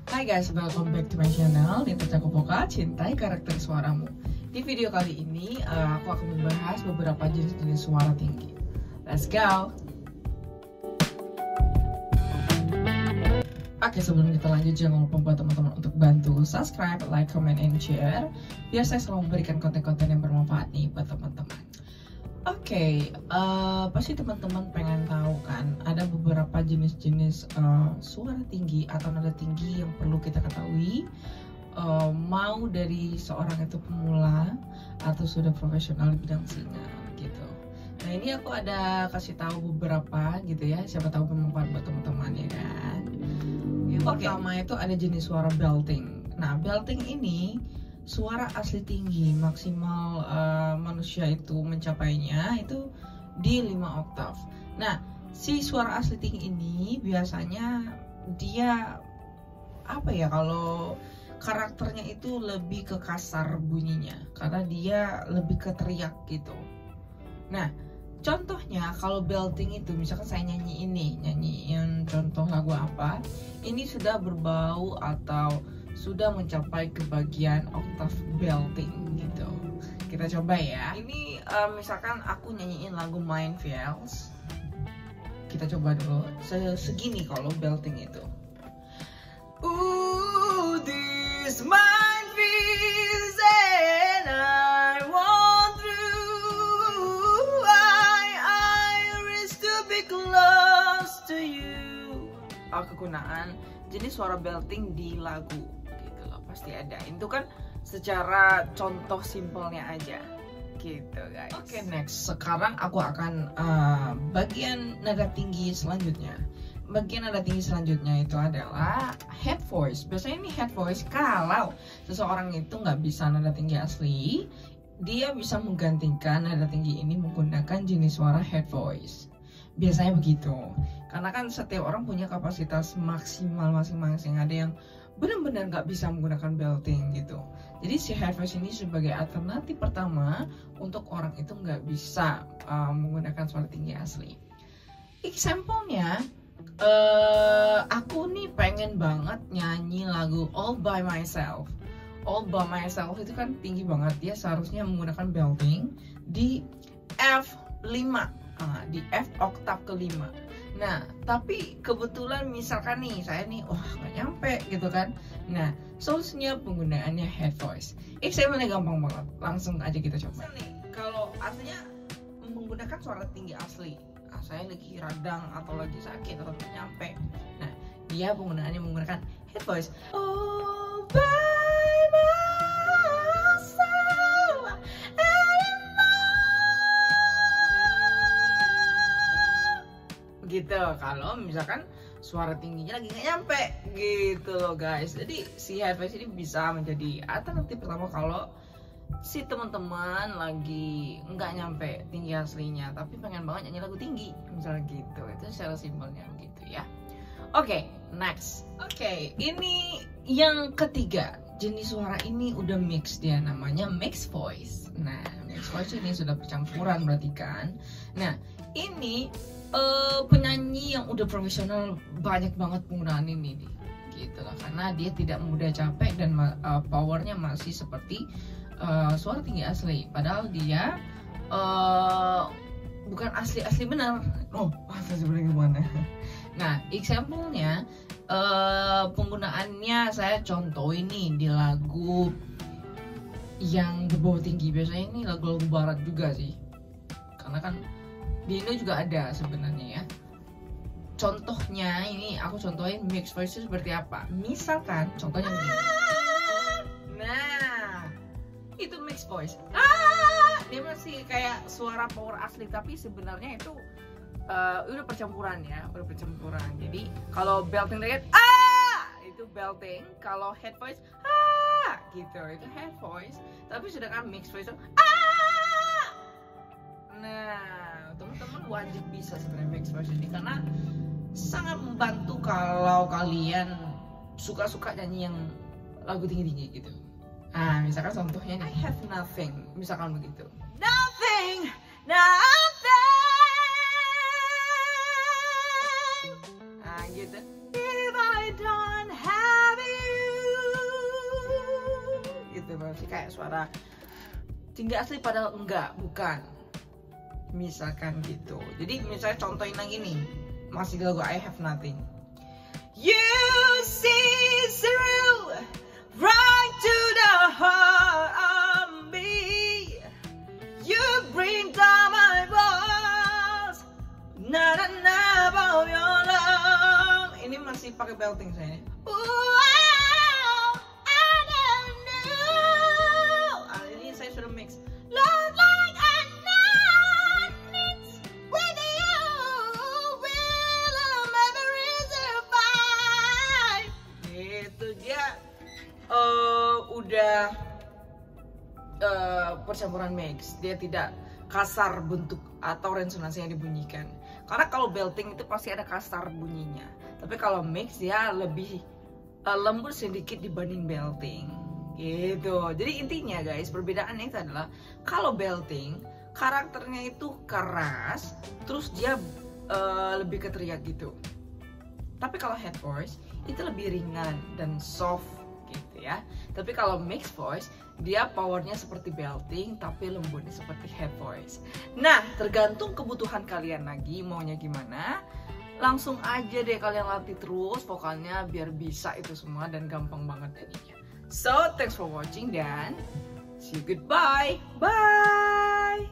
Hai guys, welcome back to my channel Nita Cakopoka, cintai karakter suaramu. Di video kali ini aku akan membahas beberapa jenis-jenis suara tinggi. Let's go. Oke, sebelum kita lanjut jangan lupa buat teman-teman untuk bantu subscribe, like, comment, and share biar saya selalu memberikan konten-konten yang bermanfaat nih buat teman-teman. Oke, pasti teman-teman pengen tahu kan ada beberapa jenis-jenis suara tinggi atau nada tinggi yang perlu kita ketahui, mau dari seorang itu pemula atau sudah profesional di bidang singa gitu. Nah, ini aku ada kasih tahu beberapa gitu ya, siapa tahu bermanfaat buat teman-teman ya kan. Yang pertama itu ada jenis suara belting. Nah, belting ini suara asli tinggi, maksimal manusia itu mencapainya itu di 5 oktav. Nah, si suara asli tinggi ini biasanya dia apa ya, kalau karakternya itu lebih ke kasar bunyinya karena dia lebih ke teriak gitu. Nah, contohnya kalau belting itu misalkan saya nyanyiin contoh lagu apa, ini sudah berbau atau sudah mencapai ke bagian oktav belting gitu. Kita coba ya. Ini misalkan aku nyanyiin lagu Mind Fields. Kita coba dulu. Segini kalau belting itu. Ooh, this mind feels and I want through. I wish to be close to you. Kegunaan jenis suara belting di lagu. Pasti ada. Itu kan secara contoh simpelnya aja gitu guys. Oke, next. Sekarang aku akan bagian nada tinggi selanjutnya. Bagian nada tinggi selanjutnya itu adalah head voice. Biasanya ini head voice kalau seseorang itu nggak bisa nada tinggi asli, dia bisa menggantikan nada tinggi ini menggunakan jenis suara head voice. Biasanya begitu. Karena kan setiap orang punya kapasitas maksimal masing-masing. Ada yang benar-benar nggak bisa menggunakan belting gitu. Jadi si head voice ini sebagai alternatif pertama untuk orang itu nggak bisa menggunakan suara tinggi asli. Example-nya, aku nih pengen banget nyanyi lagu All By Myself. All By Myself itu kan tinggi banget, dia seharusnya menggunakan belting di F5, di F oktav ke-5. Nah, tapi kebetulan misalkan nih saya nih, nggak nyampe gitu kan. Nah, solusinya penggunaannya head voice. Example-nya gampang banget, langsung aja kita coba. Nih, kalau artinya menggunakan suara tinggi asli, saya lagi radang atau lagi sakit atau nggak nyampe. Nah, dia penggunaannya menggunakan head voice. All by myself gitu. Kalau misalkan suara tingginya lagi nggak nyampe gitu loh guys. Jadi si head voice ini bisa menjadi alternatif pertama kalau si teman-teman lagi nggak nyampe tinggi aslinya tapi pengen banget nyanyi lagu tinggi misalnya gitu. Itu secara simpelnya gitu ya. Oke, next. Oke, ini yang ketiga. Jenis suara ini udah mix, dia namanya mixed voice. Nah, mixed voice ini sudah percampuran berarti kan. Nah, ini penyanyi yang udah profesional banyak banget penggunaan ini nih, gitu lah, karena dia tidak mudah capek dan powernya masih seperti suara tinggi asli, padahal dia bukan asli benar. Asli sebenarnya gimana? Nah, example-nya penggunaannya saya contoh ini di lagu yang berbau tinggi. Biasanya ini lagu-lagu barat juga sih, karena kan di Indo juga ada sebenarnya ya. Contohnya ini aku contohin mixed voice seperti apa. Misalkan contohnya begini. Nah, itu mixed voice. Dia masih kayak suara power asli tapi sebenarnya itu udah percampuran ya, udah percampuran. Jadi kalau belting deket itu belting, kalau head voice gitu itu head voice. Tapi sedangkan mixed voice itu Nah, teman-teman wajib bisa sebenarnya mixed voice ini karena sangat membantu kalau kalian suka-suka nyanyi yang lagu tinggi-tinggi gitu. Nah, misalkan contohnya nih, I have nothing, misalkan begitu. Nothing. Nah, gitu. If I don't have it kayak suara tinggi asli padahal bukan. Misalkan gitu. Jadi misalnya contohin lagi nih, masih lagu I Have Nothing. You see through right to the heart of me. You bring down my walls. Not enough of your love. Ini masih pakai belting saya. Ini saya sudah mix. Love like a night with you will never survive. Itu dia udah percampuran mix. Dia tidak kasar bentuk atau resonansi yang dibunyikan. Karena kalau belting itu pasti ada kasar bunyinya. Tapi kalau mix dia lebih lembut sedikit dibanding belting. Gitu. Jadi intinya guys, perbedaannya itu adalah kalau belting karakternya itu keras, terus dia lebih ke teriak gitu. Tapi kalau head voice itu lebih ringan dan soft gitu ya. Tapi kalau mixed voice dia powernya seperti belting tapi lembutnya seperti head voice. Nah, tergantung kebutuhan kalian lagi maunya gimana. Langsung aja deh kalian latih terus vokalnya biar bisa itu semua dan gampang banget jadinya. So, thanks for watching dan see you goodbye. Bye.